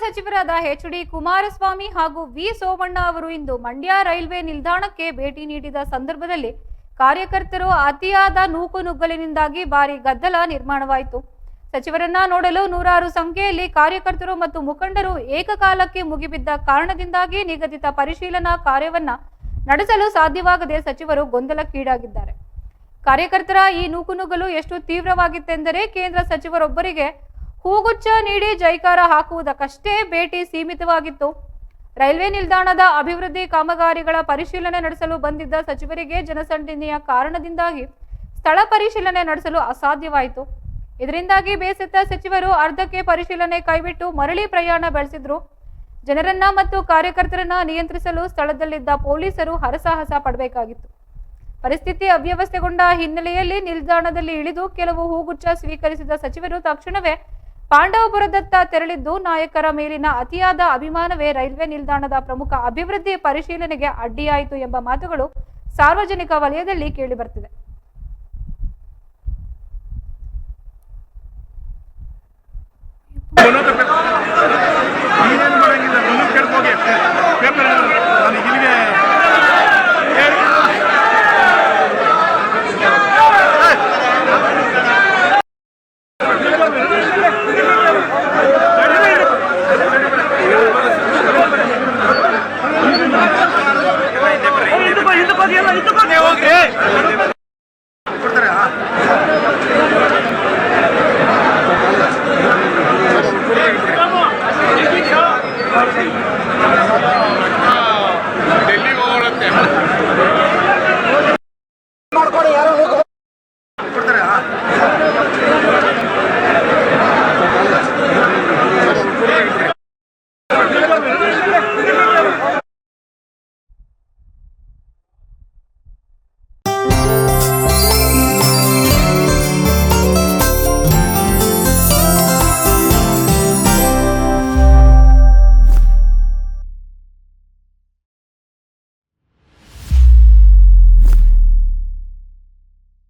ಸಚಿವರಾದ ಎಚ್.ಡಿ. ಕುಮಾರಸ್ವಾಮಿ ಹಾಗೂ ವಿ ಸೋಮಣ್ಣ ಅವರು ಇಂದು ಮಂಡ್ಯ ರೈಲ್ವೆ ನಿಲ್ದಾಣಕ್ಕೆ ಭೇಟಿ ನೀಡಿದ ಸಂದರ್ಭದಲ್ಲಿ ಕಾರ್ಯಕರ್ತರು ಅತಿಯಾದ ನೂಕುನುಗ್ಗಲಿನಿಂದಾಗಿ ಭಾರಿ ಗದ್ದಲ ನಿರ್ಮಾಣವಾಯಿತು. ಸಚಿವರನ್ನ ನೋಡಲು ನೂರಾರು ಸಂಖ್ಯೆಯಲ್ಲಿ ಕಾರ್ಯಕರ್ತರು ಮತ್ತು ಮುಖಂಡರು ಏಕಕಾಲಕ್ಕೆ ಮುಗಿಬಿದ್ದ ಕಾರಣದಿಂದಾಗಿ ನಿಗದಿತ ಪರಿಶೀಲನಾ ಕಾರ್ಯವನ್ನ ನಡೆಸಲು ಸಾಧ್ಯವಾಗದೆ ಸಚಿವರು ಗೊಂದಲಕ್ಕೀಡಾಗಿದ್ದಾರೆ. ಕಾರ್ಯಕರ್ತರ ಈ ನೂಕುನುಗ್ಗಲು ಎಷ್ಟು ತೀವ್ರವಾಗಿತ್ತೆಂದರೆ ಕೇಂದ್ರ ಸಚಿವರೊಬ್ಬರಿಗೆ ಹೂಗುಚ್ಛ ನೀಡಿ ಜೈಕಾರ ಹಾಕುವುದಕ್ಕಷ್ಟೇ ಭೇಟಿ ಸೀಮಿತವಾಗಿತ್ತು. ರೈಲ್ವೆ ನಿಲ್ದಾಣದ ಅಭಿವೃದ್ಧಿ ಕಾಮಗಾರಿಗಳ ಪರಿಶೀಲನೆ ನಡೆಸಲು ಬಂದಿದ್ದ ಸಚಿವರಿಗೆ ಜನಸಂದಣಿಯ ಕಾರಣದಿಂದಾಗಿ ಸ್ಥಳ ಪರಿಶೀಲನೆ ನಡೆಸಲು ಅಸಾಧ್ಯವಾಯಿತು. ಇದರಿಂದಾಗಿ ಬೇಸತ್ತ ಸಚಿವರು ಅರ್ಧಕ್ಕೆ ಪರಿಶೀಲನೆ ಕೈಬಿಟ್ಟು ಮರಳಿ ಪ್ರಯಾಣ ಬೆಳೆಸಿದ್ರು. ಜನರನ್ನ ಮತ್ತು ಕಾರ್ಯಕರ್ತರನ್ನ ನಿಯಂತ್ರಿಸಲು ಸ್ಥಳದಲ್ಲಿದ್ದ ಪೊಲೀಸರು ಹರಸಾಹಸ ಪಡಬೇಕಾಗಿತ್ತು. ಪರಿಸ್ಥಿತಿ ಅವ್ಯವಸ್ಥೆಗೊಂಡ ಹಿನ್ನೆಲೆಯಲ್ಲಿ ನಿಲ್ದಾಣದಲ್ಲಿ ಇಳಿದು ಕೆಲವು ಹೂಗುಚ್ಛ ಸ್ವೀಕರಿಸಿದ ಸಚಿವರು ತಕ್ಷಣವೇ ಪಾಂಡವಪುರದತ್ತ ತೆರಳಿದ್ದು ನಾಯಕರ ಮೇಲಿನ ಅತಿಯಾದ ಅಭಿಮಾನವೇ ರೈಲ್ವೆ ನಿಲ್ದಾಣದ ಪ್ರಮುಖ ಅಭಿವೃದ್ಧಿ ಪರಿಶೀಲನೆಗೆ ಅಡ್ಡಿಯಾಯಿತು ಎಂಬ ಮಾತುಗಳು ಸಾರ್ವಜನಿಕ ವಲಯದಲ್ಲಿ ಕೇಳಿಬರ್ತಿದೆ.